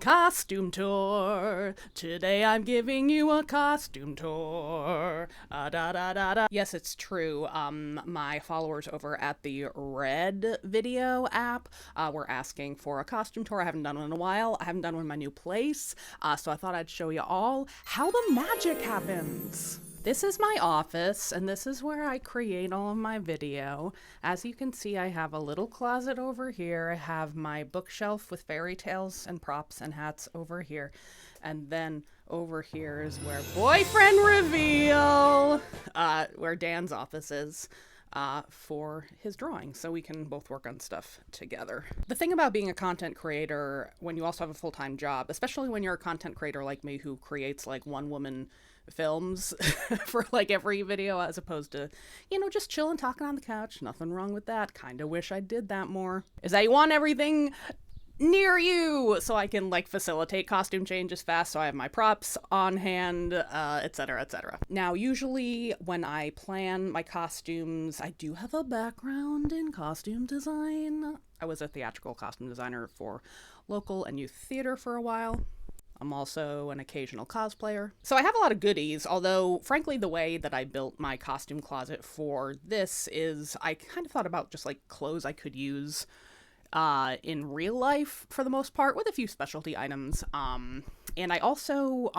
Costume tour. Today I'm giving you a costume tour. Da da da da. Yes, it's true. My followers over at the Red Video app were asking for a costume tour. I haven't done one in a while. I haven't done one in my new place. So I thought I'd show you all how the magic happens. This is my office, and this is where I create all of my video. As you can see, I have a little closet over here. I have my bookshelf with fairy tales and props and hats over here. And then over here is where boyfriend reveal, where Dan's office is. For his drawing, so we can both work on stuff together. The thing about being a content creator when you also have a full-time job, especially when you're a content creator like me who creates like one-woman films for like every video as opposed to, you know, just chilling, talking on the couch. Nothing wrong with that. Kind of wish I did that more. Is that you want everything near you so I can like facilitate costume changes fast, so I have my props on hand, etc, etc. Now usually when I plan my costumes, I do have a background in costume design. I was a theatrical costume designer for local and youth theater for a while. I'm also an occasional cosplayer. So I have a lot of goodies, although frankly the way that I built my costume closet for this is I kind of thought about just like clothes I could use in real life for the most part, with a few specialty items. And I also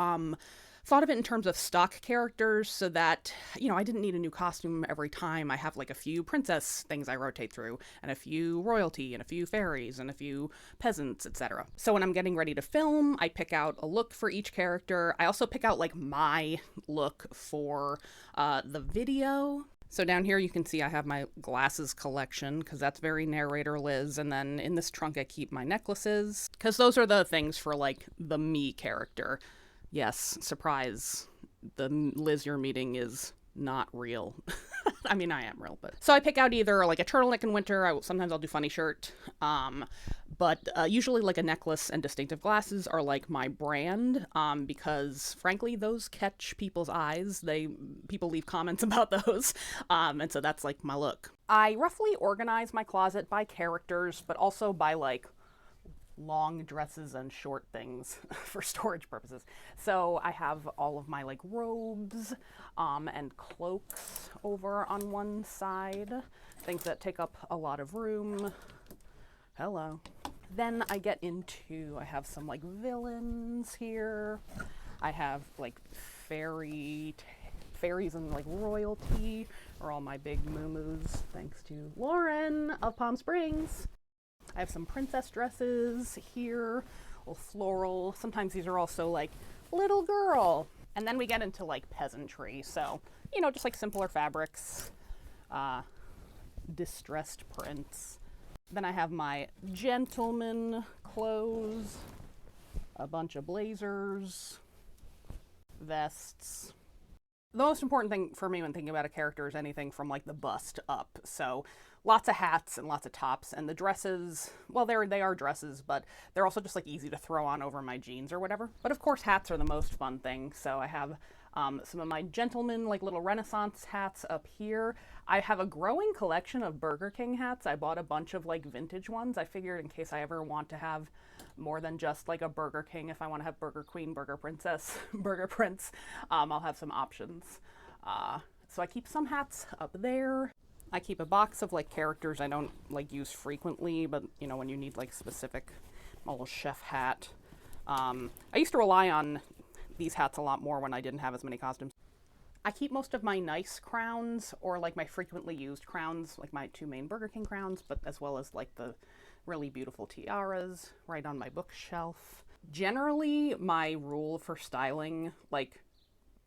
thought of it in terms of stock characters so that, you know, I didn't need a new costume every time. I have like a few princess things I rotate through, and a few royalty, and a few fairies, and a few peasants, etc. So when I'm getting ready to film, I pick out a look for each character. I also pick out like my look for the video. So down here you can see I have my glasses collection because that's very narrator Liz, and then in this trunk I keep my necklaces because those are the things for like the me character. Yes, surprise, the Liz you're meeting is not real. I mean, I am real, but... So I pick out either like a turtleneck in winter, sometimes I'll do funny shirt, but usually like a necklace and distinctive glasses are like my brand, because frankly those catch people's eyes. People leave comments about those, and so that's like my look. I roughly organize my closet by characters, but also by like long dresses and short things for storage purposes. So I have all of my like robes and cloaks over on one side, things that take up a lot of room. Hello. Then I get into, I have some like villains here. I have like fairies and like royalty, or all my big moo-moos, thanks to Lauren of Palm Springs. I have some princess dresses here, little floral. Sometimes these are also like little girl. And then we get into like peasantry. So, you know, just like simpler fabrics, distressed prints. Then I have my gentleman clothes, a bunch of blazers, vests. The most important thing for me when thinking about a character is anything from like the bust up. So lots of hats and lots of tops, and the dresses, well, they are dresses, but they're also just like easy to throw on over my jeans or whatever. But of course hats are the most fun thing. So I have some of my gentleman like little Renaissance hats up here. I have a growing collection of Burger King hats. I bought a bunch of like vintage ones. I figured in case I ever want to have more than just like a Burger King, if I want to have Burger Queen, Burger Princess, Burger Prince, I'll have some options. So I keep some hats up there. I keep a box of like characters I don't like use frequently, but you know, when you need like specific, my little chef hat. I used to rely on these hats a lot more when I didn't have as many costumes. I keep most of my nice crowns, or like my frequently used crowns, like my two main Burger King crowns, but as well as like the really beautiful tiaras right on my bookshelf. Generally, my rule for styling like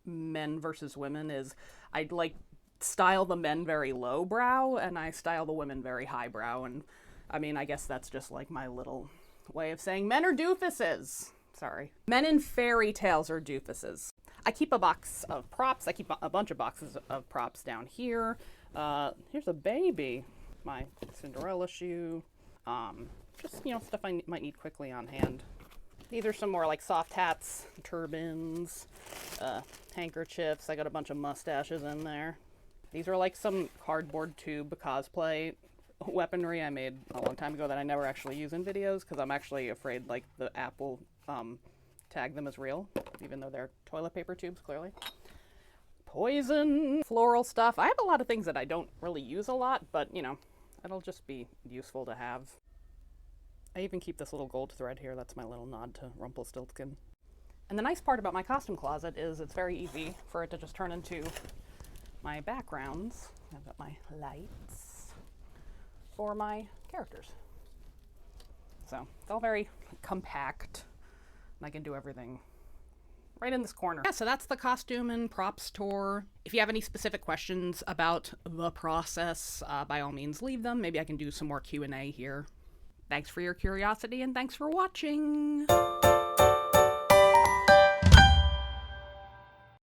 men versus women is I'd like style the men very lowbrow and I style the women very highbrow. And I mean, I guess that's just like my little way of saying men are doofuses. Sorry. Men in fairy tales are doofuses. I keep a box of props. I keep a bunch of boxes of props down here. Here's a baby. My Cinderella shoe. Just, you know, stuff I might need quickly on hand. These are some more like soft hats, turbans, handkerchiefs. I got a bunch of mustaches in there. These are like some cardboard tube cosplay weaponry I made a long time ago that I never actually use in videos because I'm actually afraid like the app will tag them as real, even though they're toilet paper tubes, clearly. Poison, floral stuff. I have a lot of things that I don't really use a lot, but you know, it'll just be useful to have. I even keep this little gold thread here. That's my little nod to Rumpelstiltskin. And the nice part about my costume closet is it's very easy for it to just turn into my backgrounds. I've got my lights for my characters. So it's all very compact, and I can do everything right in this corner. Yeah, so that's the costume and props tour. If you have any specific questions about the process, by all means leave them. Maybe I can do some more Q&A here. Thanks for your curiosity and thanks for watching.